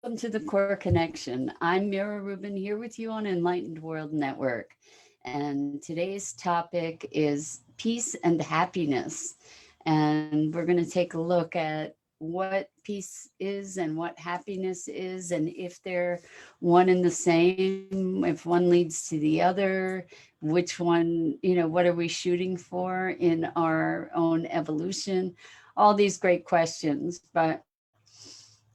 welcome to the Core Connection. I'm Mira Rubin here with you on Enlightened World Network. And today's topic is peace and happiness. And we're going to take a look at what peace is and what happiness is, and if they're one and the same, if one leads to the other, which one, what are we shooting for in our own evolution? All these great questions. But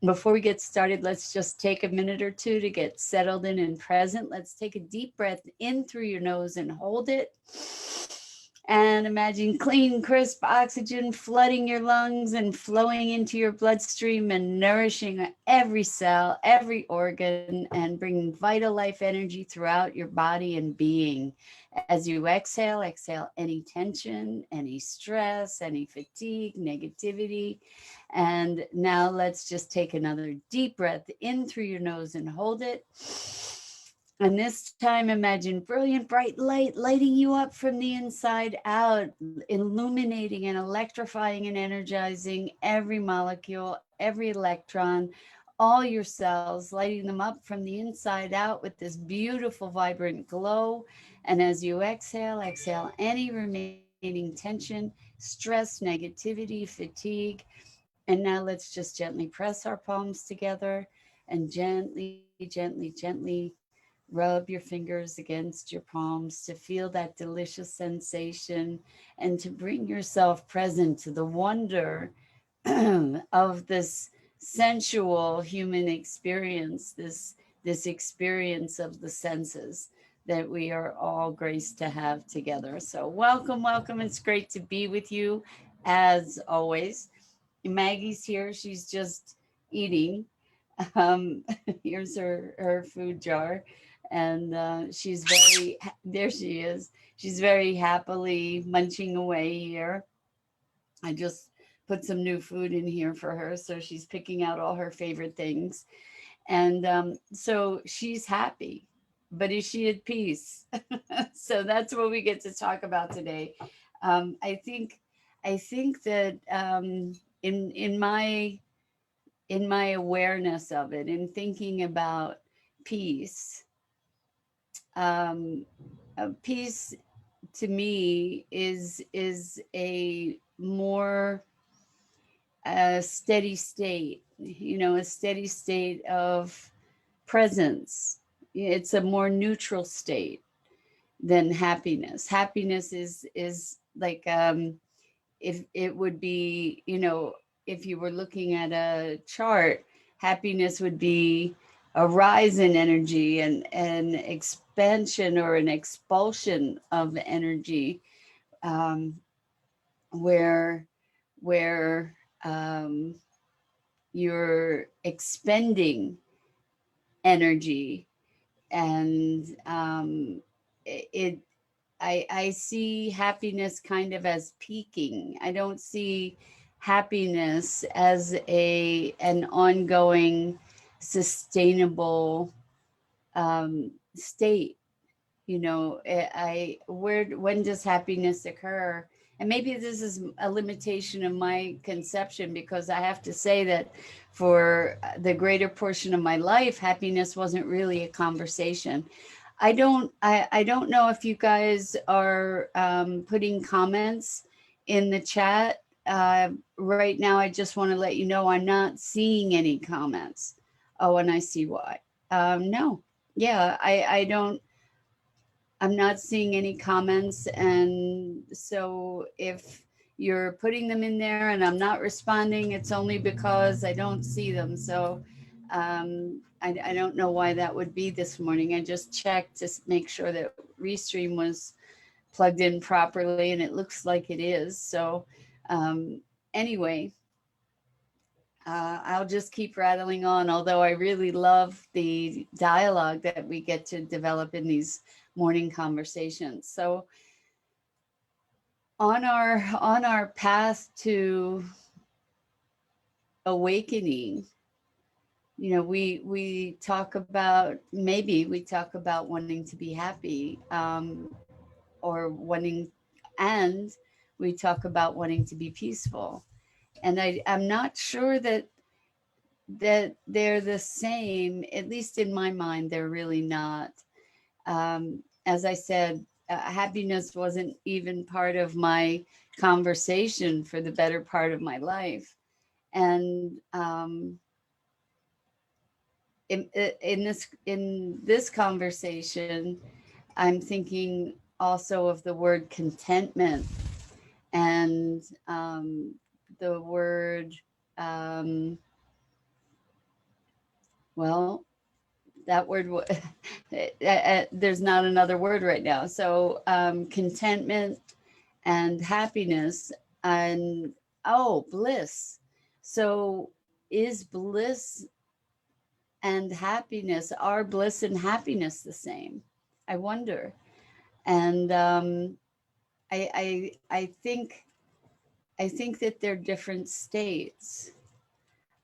before we get started, let's just take a minute or two to get settled in and present. Let's take a deep breath in through your nose and hold it. And imagine clean, crisp oxygen flooding your lungs and flowing into your bloodstream and nourishing every cell, every organ, and bringing vital life energy throughout your body and being. As you exhale, exhale any tension, any stress, any fatigue, negativity. And now let's just take another deep breath in through your nose and hold it. And this time, imagine brilliant bright light lighting you up from the inside out, illuminating and electrifying and energizing every molecule, every electron, all your cells, lighting them up from the inside out with this beautiful, vibrant glow. And as you exhale, exhale any remaining tension, stress, negativity, fatigue. And now let's just gently press our palms together and gently rub your fingers against your palms to feel that delicious sensation and to bring yourself present to the wonder of this sensual human experience, this experience of the senses that we are all graced to have together. So welcome, welcome. It's great to be with you as always. Maggie's here. She's just eating. Um, Here's her food jar. And there she is. She's very happily munching away here. I just put some new food in here for her. So she's picking out all her favorite things. And so she's happy, but is she at peace? So that's what we get to talk about today. Um, I think, I think that in my awareness of it, in thinking about peace, um, peace to me is a more steady state, a steady state of presence. It's a more neutral state than happiness. Happiness is like, if it would be, if you were looking at a chart, happiness would be a rise in energy and an expansion or an expulsion of energy, um, where where you're expending energy. And it I see happiness kind of as peaking. I don't see happiness as an ongoing sustainable state. I where when does happiness occur? And maybe this is a limitation of my conception, because I have to say that for the greater portion of my life, happiness wasn't really a conversation. I don't know if you guys are putting comments in the chat. Right now, I just want to let you know I'm not seeing any comments. Oh, and I see why. No, yeah, I don't. I'm not seeing any comments. And so if you're putting them in there and I'm not responding, it's only because I don't see them. So I don't know why that would be this morning. I just checked to make sure that Restream was plugged in properly, and it looks like it is. So anyway, I'll just keep rattling on, although I really love the dialogue that we get to develop in these morning conversations. So on our path to awakening, we talk about, maybe we talk about wanting to be happy, or wanting, and we talk about wanting to be peaceful. And I'm not sure that that they're the same, at least in my mind, they're really not. As I said, happiness wasn't even part of my conversation for the better part of my life. And in this conversation, I'm thinking also of the word contentment and the word, um, well, that word, there's not another word right now. So contentment and happiness and, oh, bliss. So is bliss and happiness, are bliss and happiness the same? I wonder. And I think that they're different states.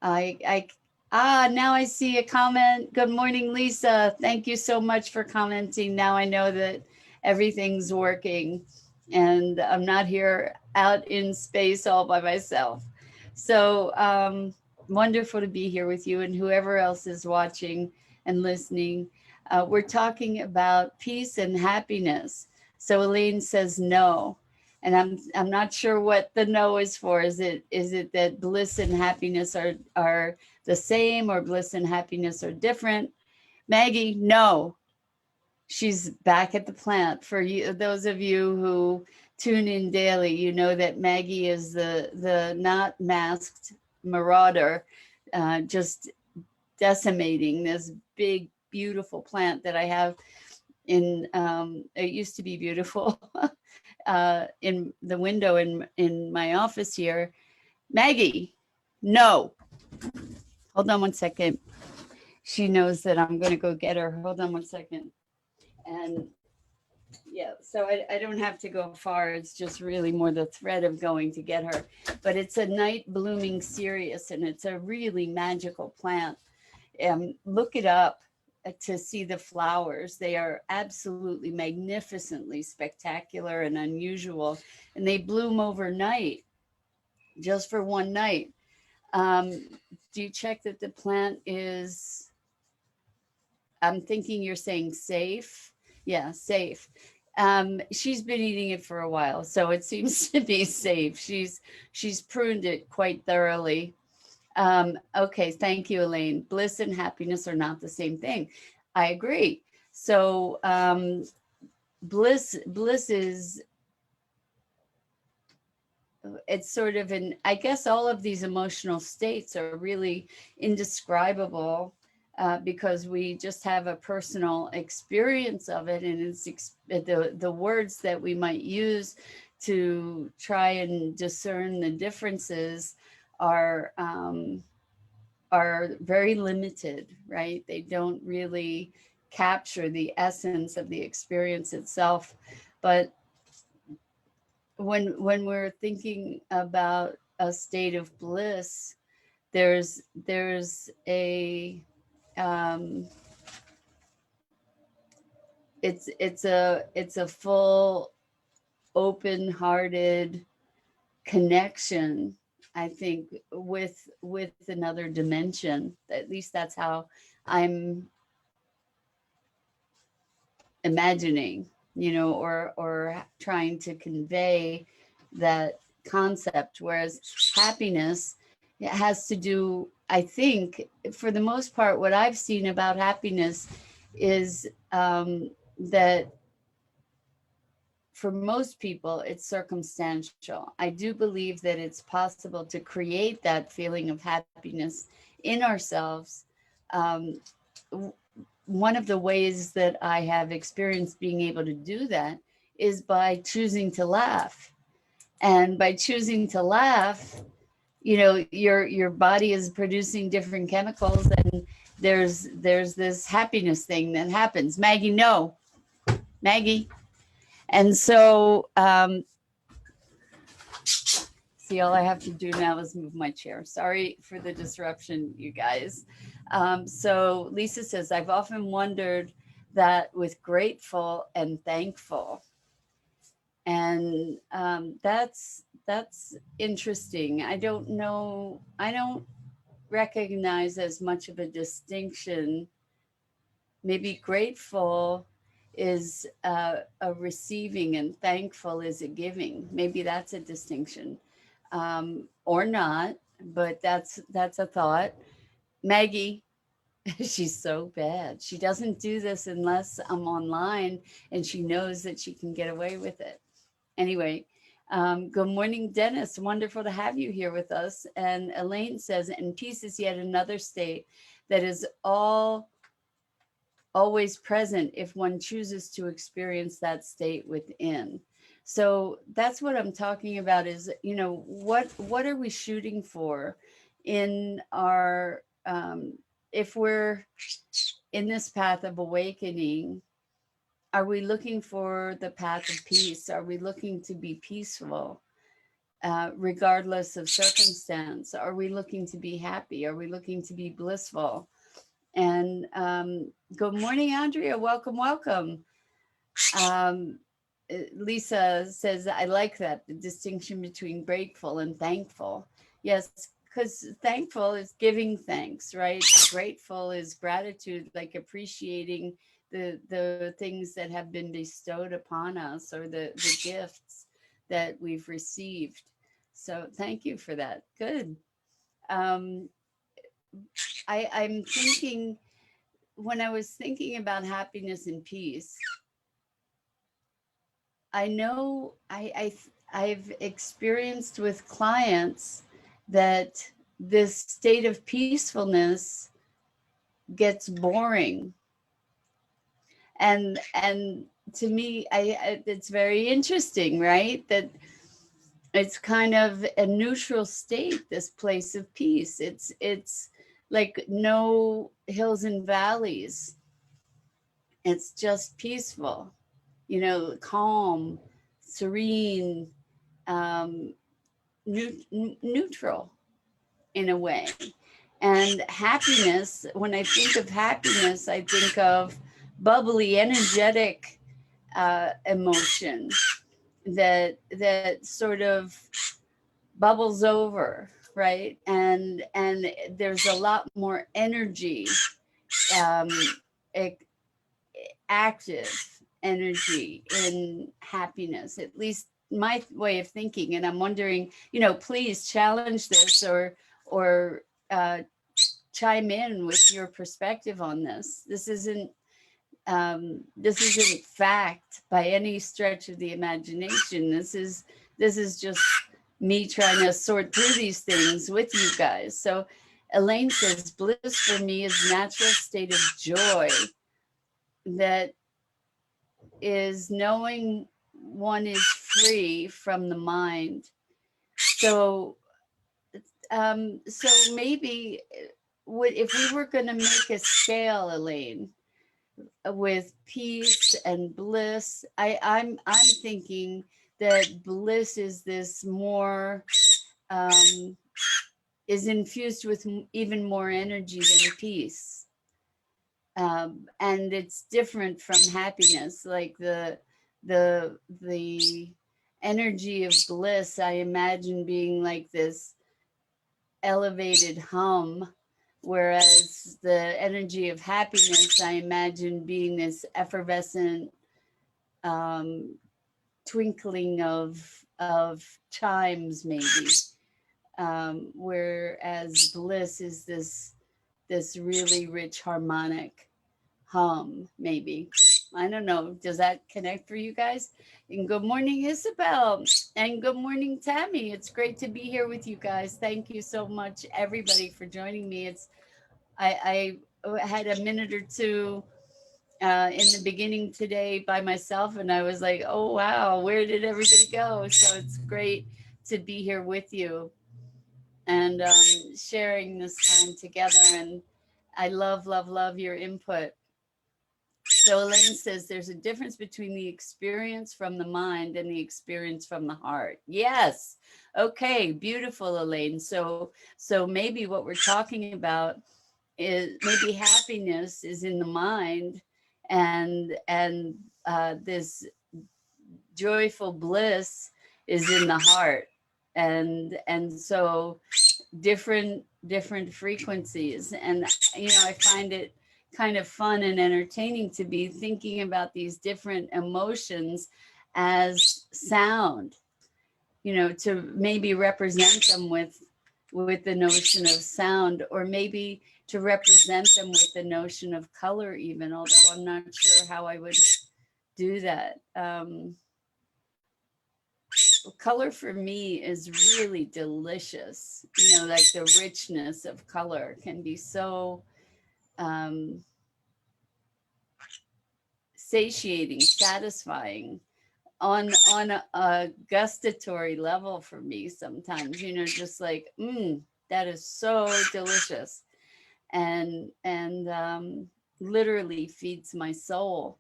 I now I see a comment. Good morning, Lisa. Thank you so much for commenting. Now I know that everything's working and I'm not here out in space all by myself. So wonderful to be here with you and whoever else is watching and listening. We're talking about peace and happiness. So Elaine says no. And I'm not sure what the no is for. Is it that bliss and happiness are the same, or bliss and happiness are different? Maggie, no. She's back at the plant. For you, those of you who tune in daily, you know that Maggie is the not masked marauder, just decimating this big beautiful plant that I have in. It used to be beautiful. In the window in my office here. Maggie, no. Hold on one second. She knows that I'm going to go get her. Hold on one second. And yeah, so I don't have to go far. It's just really more the thread of going to get her. But it's a night blooming cereus, and it's a really magical plant. Look it up to see the flowers. They are absolutely magnificently spectacular and unusual, and they bloom overnight, just for one night. Um, do you check that the plant is? I'm thinking you're saying safe. Yeah, safe. She's been eating it for a while, so it seems to be safe. She's pruned it quite thoroughly. Okay, thank you, Elaine. Bliss and happiness are not the same thing. I agree. So bliss is, it's sort of an, I guess all of these emotional states are really indescribable, because we just have a personal experience of it, and the words that we might use to try and discern the differences are very limited, right? They don't really capture the essence of the experience itself. But when we're thinking about a state of bliss, there's a um, it's a full, open-hearted connection, I think, with another dimension. At least that's how I'm imagining, or trying to convey that concept. Whereas happiness, it has to do, I think, for the most part, what I've seen about happiness is that for most people, it's circumstantial. I do believe that it's possible to create that feeling of happiness in ourselves. Um, One of the ways that I have experienced being able to do that is by choosing to laugh. And by choosing to laugh, your body is producing different chemicals, and there's this happiness thing that happens. Maggie, no. Maggie. And so, see, all I have to do now is move my chair. Sorry for the disruption, you guys. So Lisa says, I've often wondered that with grateful and thankful. And that's interesting. I don't know. recognize as much of a distinction. Maybe grateful is a receiving and thankful is a giving. Maybe that's a distinction, or not. But that's a thought. Maggie, she's so bad. She doesn't do this unless I'm online, and she knows that she can get away with it. Anyway, good morning, Dennis. Wonderful to have you here with us. And Elaine says, and peace is yet another state that is always present if one chooses to experience that state within. So that's what I'm talking about is, what are we shooting for in our, if we're in this path of awakening, are we looking for the path of peace? Are we looking to be peaceful, regardless of circumstance? Are we looking to be happy? Are we looking to be blissful? And good morning, Andrea. Welcome, welcome. Um, Lisa says, I like that, the distinction between grateful and thankful. Yes, because thankful is giving thanks, right? Grateful is gratitude, like appreciating the things that have been bestowed upon us, or the gifts that we've received. So thank you for that. Good. Um, I'm thinking, when I was thinking about happiness and peace, I know I've experienced with clients that this state of peacefulness gets boring, and to me, it's very interesting, right? That it's kind of a neutral state, this place of peace. It's like no hills and valleys. It's just peaceful, calm, serene, um, neutral in a way. And happiness, when I think of happiness, I think of bubbly, energetic emotion that sort of bubbles over, right? And there's a lot more energy, um, active energy in happiness, at least my way of thinking. And I'm wondering, please challenge this, or chime in with your perspective on this. This isn't fact by any stretch of the imagination. This is just me trying to sort through these things with you guys. So Elaine says, bliss for me is natural state of joy that is knowing one is free from the mind. So maybe, if we were going to make a scale, Elaine, with peace and bliss, I'm thinking that bliss is this more, is infused with even more energy than peace. And it's different from happiness, like the energy of bliss, I imagine being like this elevated hum, whereas the energy of happiness, I imagine being this effervescent, um, twinkling of chimes, maybe. Whereas bliss is this really rich harmonic hum, maybe. I don't know. Does that connect for you guys? And good morning, Isabel. And good morning, Tammy. It's great to be here with you guys. Thank you so much, everybody, for joining me. I had a minute or two in the beginning today by myself, and I was like, oh, wow, where did everybody go? So it's great to be here with you and sharing this time together. And I love, love, love your input. So Elaine says there's a difference between the experience from the mind and the experience from the heart. Yes. Okay. Beautiful, Elaine. So maybe what we're talking about is maybe happiness is in the mind, and this joyful bliss is in the heart. And so different frequencies. And I find it kind of fun and entertaining to be thinking about these different emotions as sound, to maybe represent them with the notion of sound, or maybe to represent them with the notion of color even, although I'm not sure how I would do that. Color for me is really delicious. Like the richness of color can be so um, satiating, satisfying on a gustatory level for me sometimes. Just like, that is so delicious, and literally feeds my soul.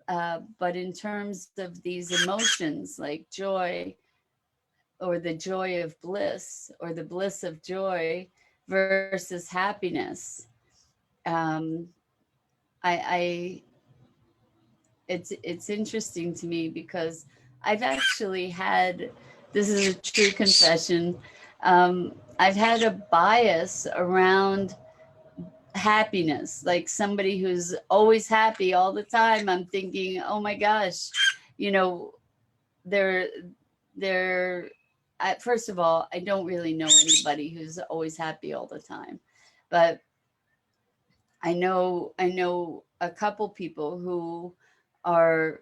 But in terms of these emotions like joy, or the joy of bliss, or the bliss of joy versus happiness, um, I it's interesting to me because I've actually had, this is a true confession, I've had a bias around happiness. Like somebody who's always happy all the time, I'm thinking, oh my gosh, you know they're they're first of all, I don't really know anybody who's always happy all the time, but I know a couple people who are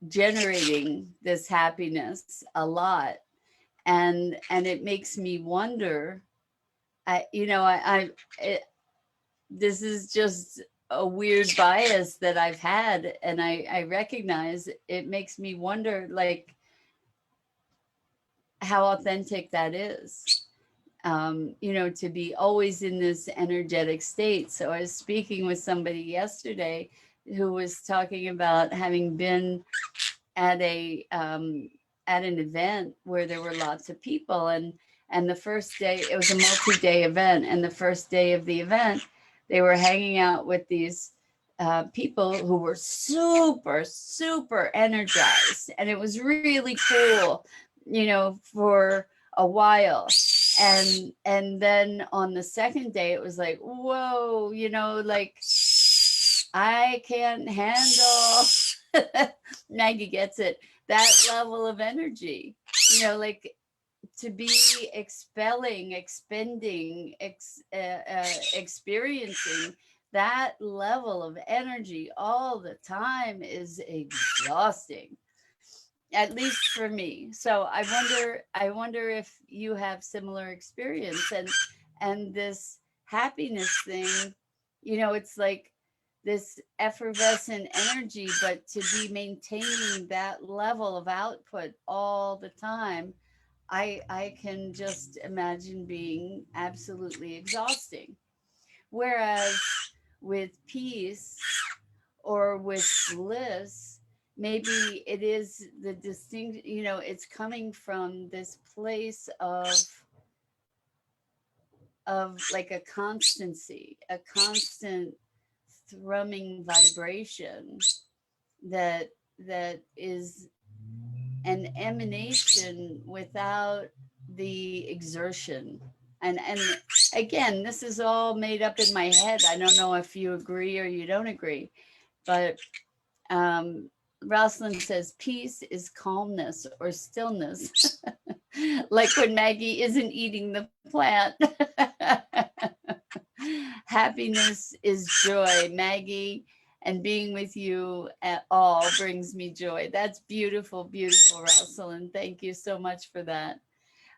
generating this happiness a lot, and it makes me wonder. I this is just a weird bias that I've had, and I recognize it makes me wonder, like, how authentic that is. To be always in this energetic state. So I was speaking with somebody yesterday who was talking about having been at at an event where there were lots of people, and the first day, it was a multi-day event, and the first day of the event, they were hanging out with these people who were super energized, and it was really cool, for a while. And then on the second day, it was like, whoa, like, I can't handle Maggie gets it, that level of energy, like, to be expelling, expending, experiencing that level of energy all the time is exhausting, at least for me. So I wonder if you have similar experience, and this happiness thing, it's like this effervescent energy, but to be maintaining that level of output all the time, I can just imagine being absolutely exhausting. Whereas with peace, or with bliss, maybe it is the distinct, it's coming from this place of like a constancy, a constant thrumming vibration that is an emanation without the exertion. And again, this is all made up in my head. I don't know if you agree or you don't agree, but um, Rosalind says peace is calmness or stillness, like when Maggie isn't eating the plant. Happiness is joy, Maggie, and being with you at all brings me joy. That's beautiful, beautiful, Rosalind. Thank you so much for that.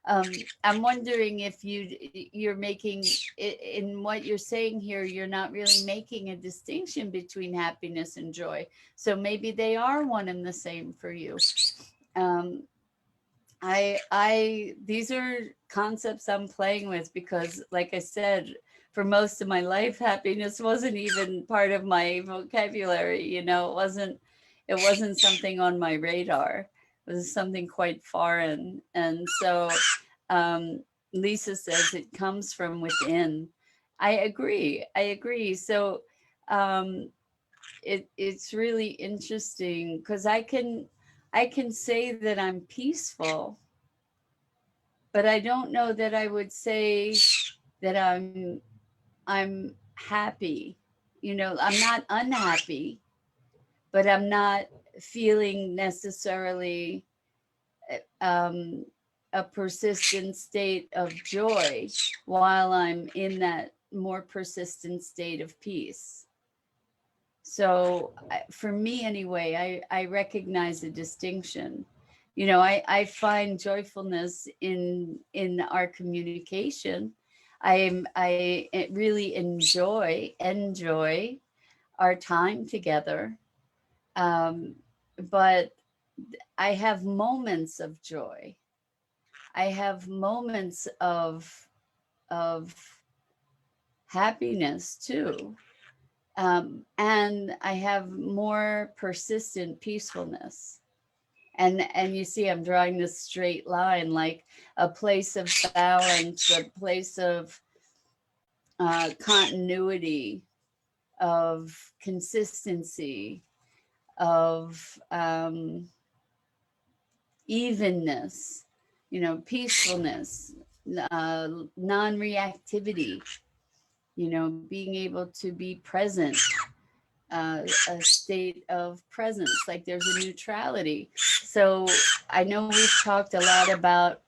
Um, I'm wondering if you're making, in what you're saying here, you're not really making a distinction between happiness and joy. So maybe they are one and the same for you. Um, these are concepts I'm playing with because, like I said, for most of my life, happiness wasn't even part of my vocabulary. It wasn't something on my radar. It was something quite foreign. And so Lisa says it comes from within. I agree. I agree. So um, it's really interesting because I can say that I'm peaceful, but I don't know that I would say that I'm happy. You know, I'm not unhappy, but I'm not feeling necessarily um, a persistent state of joy while I'm in that more persistent state of peace. So for me anyway, I recognize a distinction. You know, I find joyfulness in our communication. I really enjoy our time together. Um, but I have moments of joy. I have moments of happiness too. And I have more persistent peacefulness. And you see, I'm drawing this straight line, like a place of balance, a place of continuity, of consistency, of evenness, you know, peacefulness, non-reactivity, you know, being able to be present, a state of presence, like there's a neutrality. So I know we've talked a lot about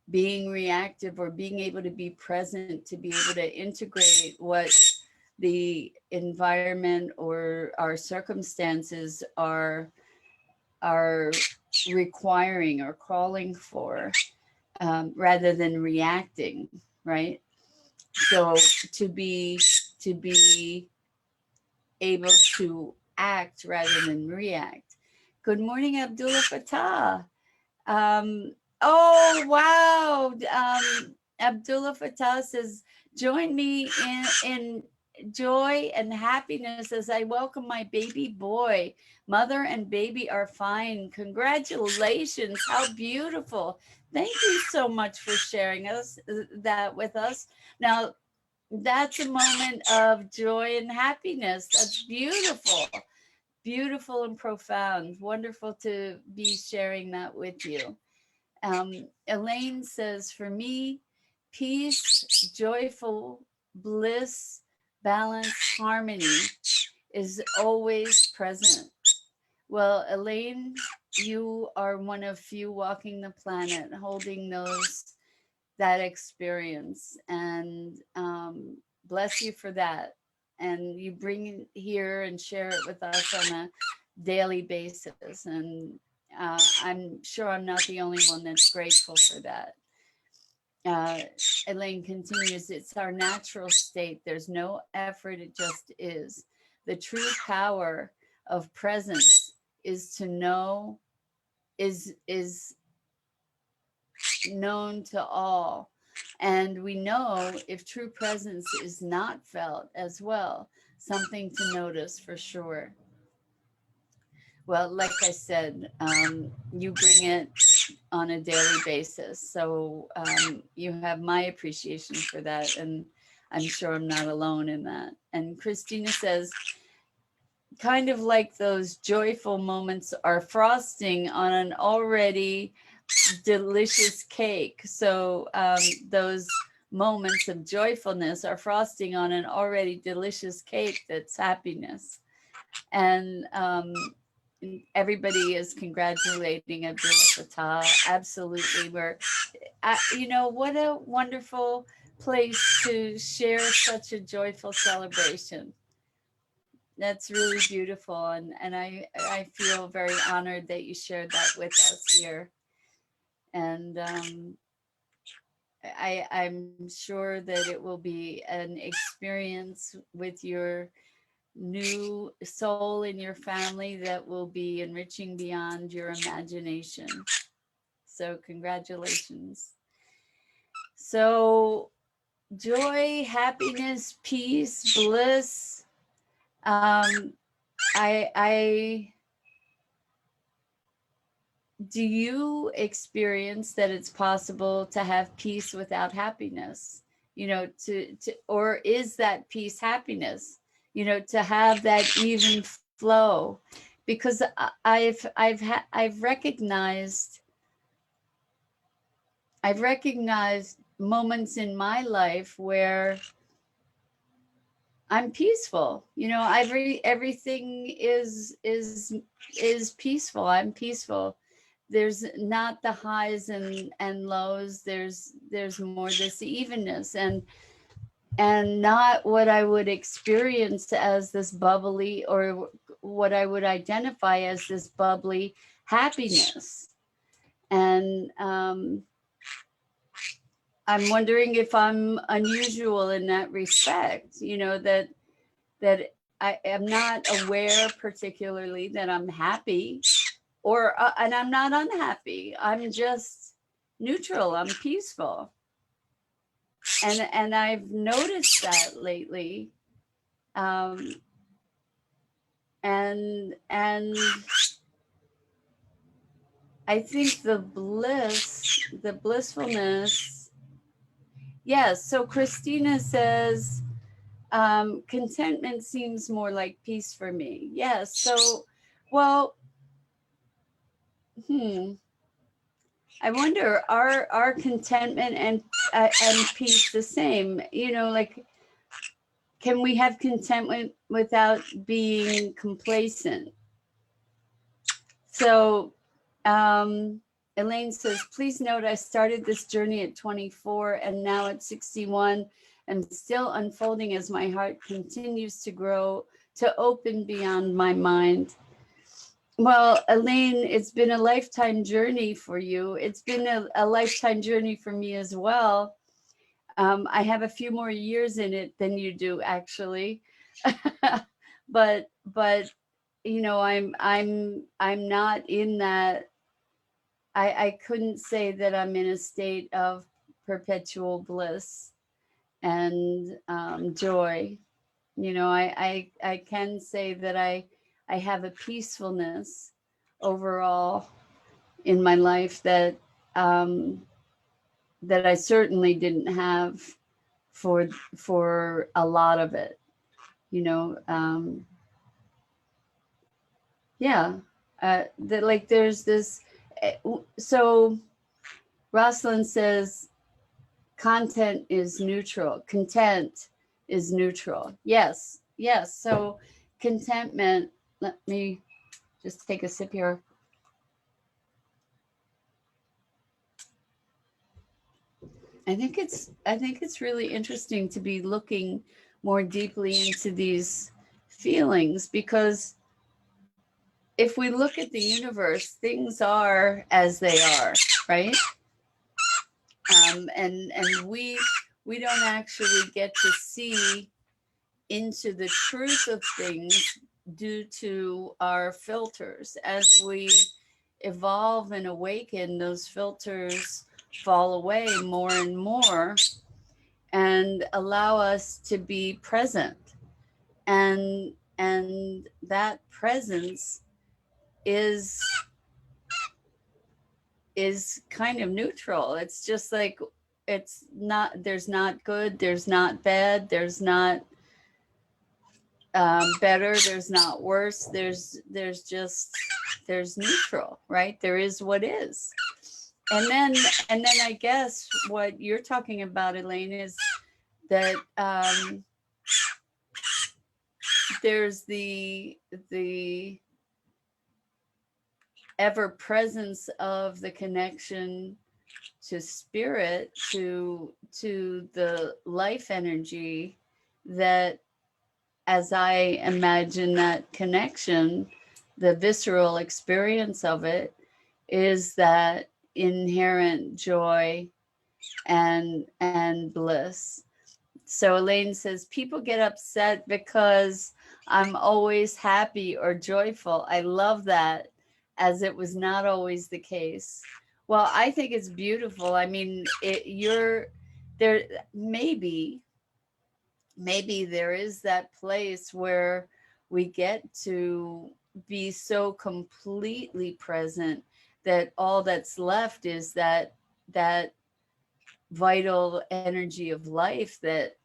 being reactive or being able to be present, to be able to integrate what the environment or our circumstances are requiring or calling for, rather than reacting, right? So to be to be able to act rather than react. Good morning, Abdullah Fatah. Um, oh wow! Abdullah Fatah says, "Join me in joy and happiness as I welcome my baby boy. Mother and baby are fine. Congratulations! How beautiful! Thank you so much for sharing us that with us. Now, that's a moment of joy and happiness. That's beautiful, beautiful and profound. Wonderful to be sharing that with you. Elaine says, for me, peace, joyful, bliss, balance, harmony is always present. Well, Elaine, you are one of few walking the planet holding that experience, and bless you for that. And you bring it here and share it with us on a daily basis, and I'm sure I'm not the only one that's grateful for that. uh, Elaine continues, it's our natural state. There's no effort, it just is. The true power of presence is to know, is known to all. And we know if true presence is not felt as well, something to notice for sure. Well, like I said, you bring it on a daily basis. So you have my appreciation for that. And I'm sure I'm not alone in that. And Christina says, kind of like those joyful moments are frosting on an already delicious cake. So those moments of joyfulness are frosting on an already delicious cake that's happiness. And everybody is congratulating Abdullah Fatah. Absolutely. You know, what a wonderful place to share such a joyful celebration. That's really beautiful. And I feel very honored that you shared that with us here. And I'm sure that it will be an experience with your new soul in your family that will be enriching beyond your imagination. So, congratulations. So, joy, happiness, peace, bliss. Um, I do you experience that it's possible to have peace without happiness? You know, to or is that peace happiness? You know, to have that even flow, because I've recognized I've recognized moments in my life where I'm peaceful. You know, everything is peaceful. I'm peaceful. There's not the highs and lows. There's more this evenness and not what I would experience as this bubbly, or what I would identify as this bubbly happiness. And I'm wondering if I'm unusual in that respect, you know, that I am not aware particularly that I'm happy, or and I'm not unhappy. I'm just neutral. I'm peaceful. And I've noticed that lately. Um, and I think the blissfulness. Yes. So Christina says, contentment seems more like peace for me. Yes. So, well, hmm. I wonder, are contentment and peace the same? You know, like, can we have contentment without being complacent? So, um, Elaine says, please note I started this journey at 24 and now at 61. I'm still unfolding as my heart continues to grow, to open beyond my mind. Well, Elaine, it's been a lifetime journey for you. It's been a lifetime journey for me as well. I have a few more years in it than you do, actually. But you know, I'm not in that. I couldn't say that I'm in a state of perpetual bliss and joy. You know, I can say that I have a peacefulness overall in my life um, that I certainly didn't have for for a lot of it. You know, yeah, that, like, there's this. So Rosalind says content is neutral. Content is neutral. Yes, yes. So contentment. Let me just take a sip here. I think it's really interesting to be looking more deeply into these feelings, because if we look at the universe, things are as they are, right? And we don't actually get to see into the truth of things due to our filters. As we evolve and awaken, those filters fall away more and more and allow us to be present. And that presence is is kind of neutral. It's just like, it's not, there's not good, there's not bad, there's not better, there's not worse, there's just, there's neutral, right? There is what is. And then I guess what you're talking about, Elaine, is that there's the ever presence of the connection to spirit, to the life energy, that, as I imagine that connection, the visceral experience of it is that inherent joy and bliss. So Elaine says, people get upset because I'm always happy or joyful. I love that, as it was not always the case. Well, I think it's beautiful. I mean, you're there. Maybe there is that place where we get to be so completely present that all that's left is that vital energy of life that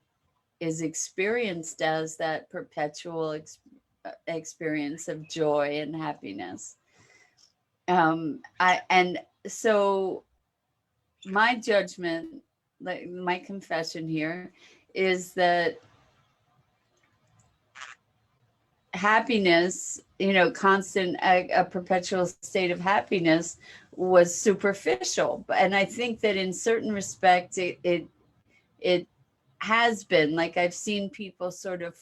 is experienced as that perpetual experience of joy and happiness. I and so my judgment, like my confession here, is that happiness, constant, a perpetual state of happiness was superficial. And I think that in certain respects, it has been like I've seen people sort of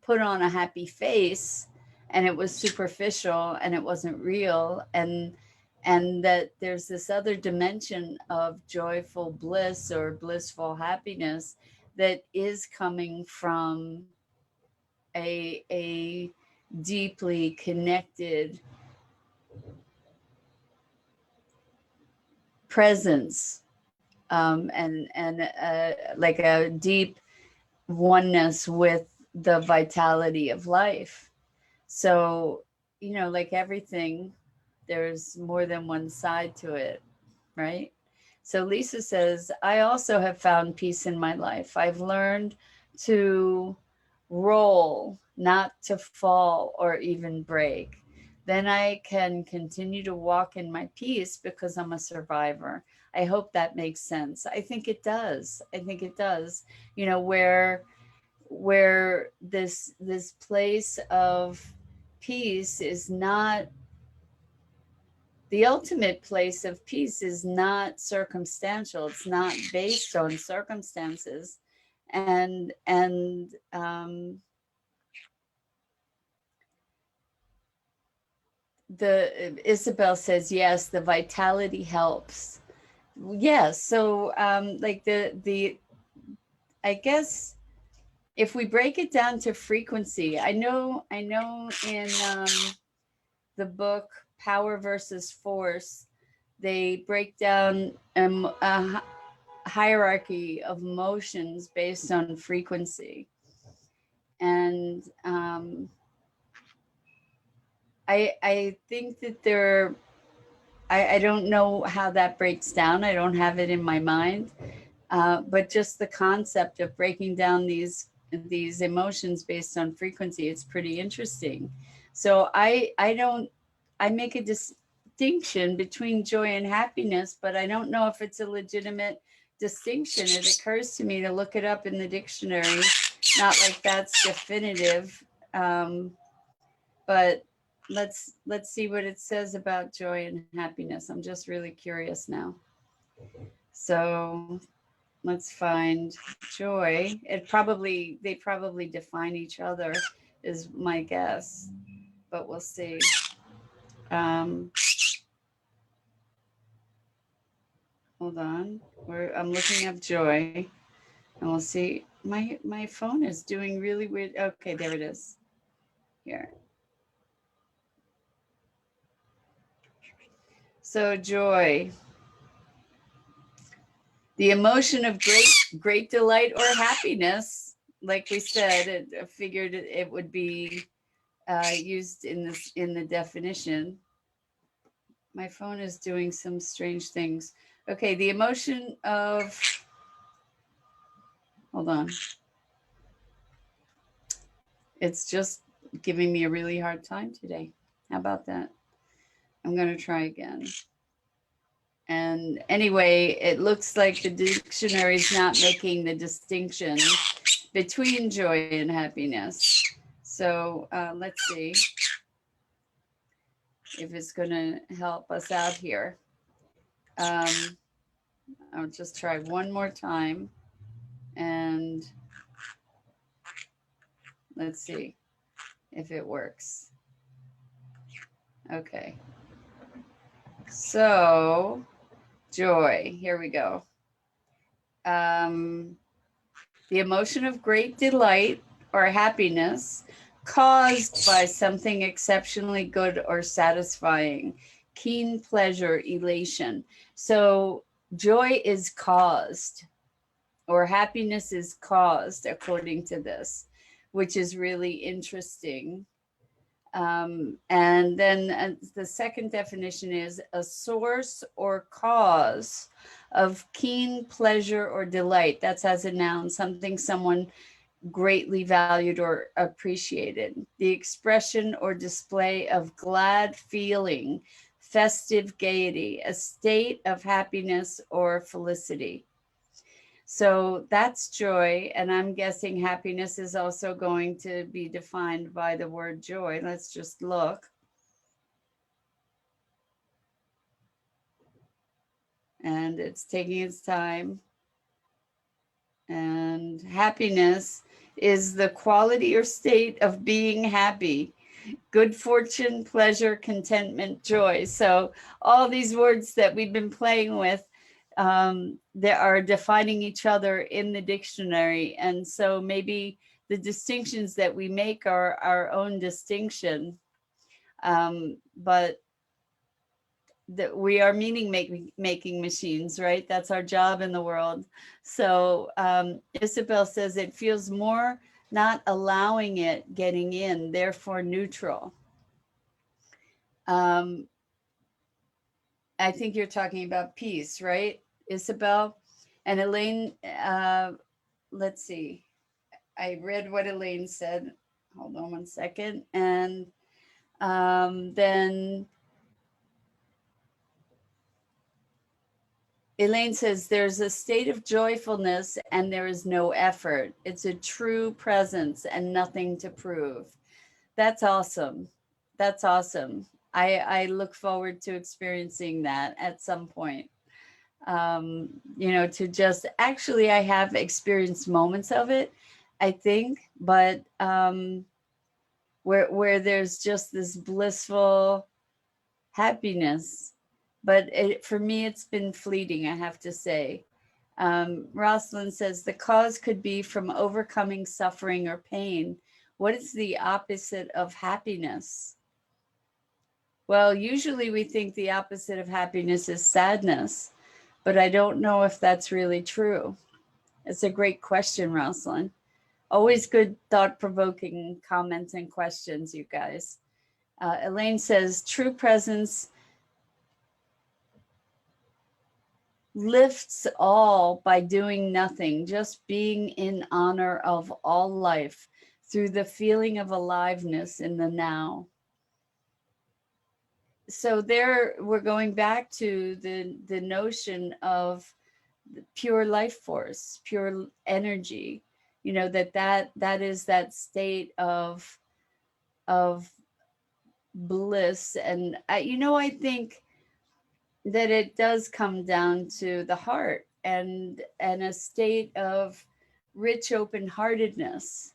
put on a happy face and it was superficial and it wasn't real. And that there's this other dimension of joyful bliss or blissful happiness that is coming from a deeply connected presence, and like a deep oneness with the vitality of life. So, like everything, there's more than one side to it, right? So Lisa says, I also have found peace in my life. I've learned to roll, not to fall or even break. Then I can continue to walk in my peace because I'm a survivor. I hope that makes sense. I think it does. I think it does. Where this place of peace is not, the ultimate place of peace is not circumstantial. It's not based on circumstances. And the Isabel says, yes, the vitality helps. Yes. So like the I guess if we break it down to frequency, I know in the book Power versus Force, they break down a hierarchy of emotions based on frequency. And I think that I don't know how that breaks down. I don't have it in my mind. But just the concept of breaking down these emotions based on frequency, it's pretty interesting. So I make a distinction between joy and happiness, but I don't know if it's a legitimate distinction. It occurs to me to look it up in the dictionary. Not like that's definitive, um, but let's see what it says about joy and happiness. I'm just really curious now. So let's find joy. They probably define each other, is my guess, but we'll see. Um, Hold on. I'm looking up joy, and we'll see. My phone is doing really weird. Okay, there it is. Here. So joy, the emotion of great delight or happiness. Like we said, I figured it would be used in the definition. My phone is doing some strange things. Okay, the emotion of, hold on. It's just giving me a really hard time today. How about that? I'm going to try again. And anyway, it looks like the dictionary is not making the distinction between joy and happiness. So let's see if it's going to help us out here. Um, I'll just try one more time. And let's see if it works. Okay. So, joy, here we go. The emotion of great delight or happiness caused by something exceptionally good or satisfying, keen pleasure, elation. So, joy is caused, or happiness is caused, according to this, which is really interesting. And then the second definition is a source or cause of keen pleasure or delight. That's as a noun, something someone greatly valued or appreciated. The expression or display of glad feeling festive gaiety, a state of happiness or felicity. So that's joy. And I'm guessing happiness is also going to be defined by the word joy. Let's just look. And it's taking its time. And happiness is the quality or state of being happy. Good fortune, pleasure, contentment, joy. So all these words that we've been playing with, they are defining each other in the dictionary. And so maybe the distinctions that we make are our own distinction. But that we are meaning making machines, right? That's our job in the world. So Isabel says it feels more not allowing it getting in, therefore neutral. I think you're talking about peace, right, Isabel? And Elaine, let's see. I read what Elaine said. Hold on one second. And then Elaine says, there's a state of joyfulness and there is no effort. It's a true presence and nothing to prove. That's awesome. That's awesome. I look forward to experiencing that at some point. You know, to just actually, I have experienced moments of it, I think, but where there's just this blissful happiness. But for me, it's been fleeting, I have to say. Rosalind says the cause could be from overcoming suffering or pain. What is the opposite of happiness? Well, usually we think the opposite of happiness is sadness, but I don't know if that's really true. It's a great question, Rosalind. Always good thought-provoking comments and questions, you guys. Elaine says, true presence lifts all by doing nothing, just being in honor of all life through the feeling of aliveness in the now. So there we're going back to the notion of pure life force, pure energy, you know, that is that state of bliss. And I think that it does come down to the heart and a state of rich open-heartedness.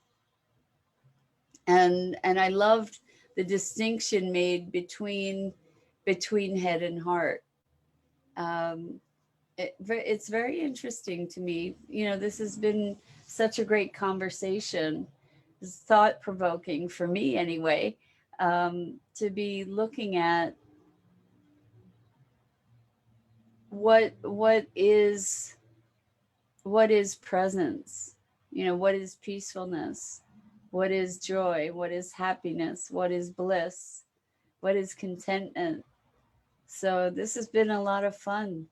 And I loved the distinction made between head and heart. It's very interesting to me. This has been such a great conversation. It's thought-provoking for me anyway, to be looking at what is presence, what is peacefulness, what is joy, what is happiness, what is bliss, what is contentment. So this has been a lot of fun.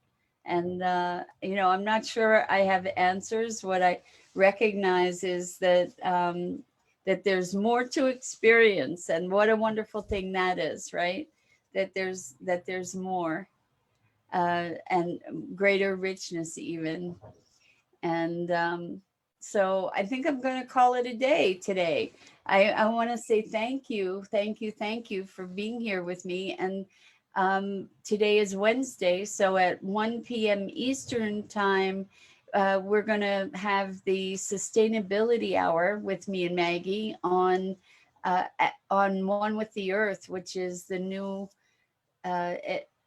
And, I'm not sure I have answers. What I recognize is that that there's more to experience, and what a wonderful thing that is, right? That there's more, and greater richness even. And so I think I'm going to call it a day today. I want to say thank you for being here with me. And today is Wednesday, so at 1 p.m. Eastern time, we're going to have the sustainability hour with me and Maggie on One with the Earth, which is the new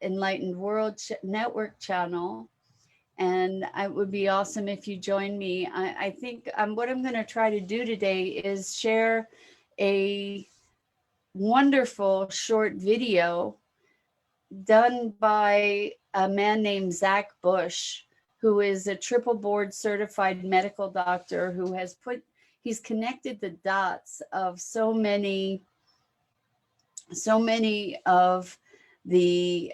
Enlightened World Network channel. And it would be awesome if you join me. I think what I'm going to try to do today is share a wonderful short video done by a man named Zach Bush, who is a triple board certified medical doctor who he's connected the dots of so many of the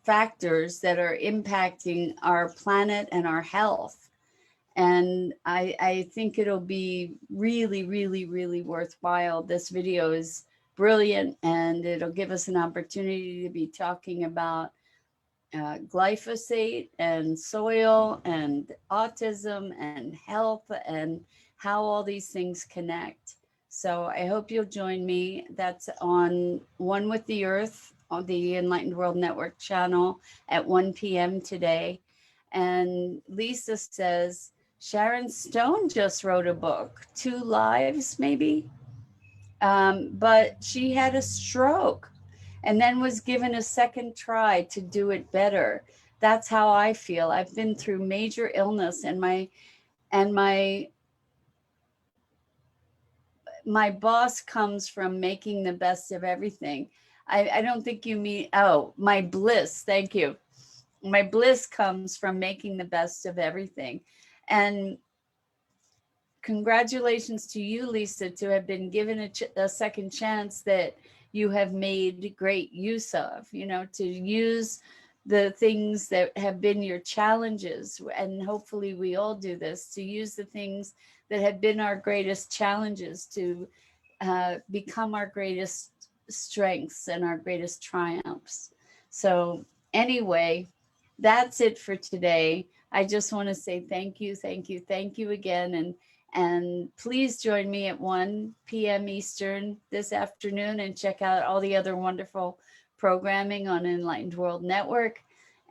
factors that are impacting our planet and our health. And I think it'll be really, really, really worthwhile. This video is brilliant, and it'll give us an opportunity to be talking about glyphosate and soil and autism and health and how all these things connect. So I hope you'll join me. That's on One with the Earth on the Enlightened World Network channel at 1 p.m. today. And Lisa says, Sharon Stone just wrote a book, Two Lives, maybe? But she had a stroke and then was given a second try to do it better. That's how I feel. I've been through major illness, and my my boss comes from making the best of everything. I don't think you mean, oh, my bliss. Thank you. My bliss comes from making the best of everything. And congratulations to you, Lisa, to have been given a second chance that you have made great use of, to use the things that have been your challenges. And hopefully we all do this, to use the things that have been our greatest challenges to become our greatest strengths and our greatest triumphs. So anyway, that's it for today. I just want to say thank you, thank you, thank you again. And please join me at 1 p.m. Eastern this afternoon and check out all the other wonderful programming on Enlightened World Network.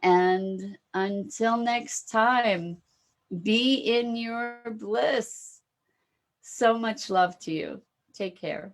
And until next time, be in your bliss. So much love to you. Take care.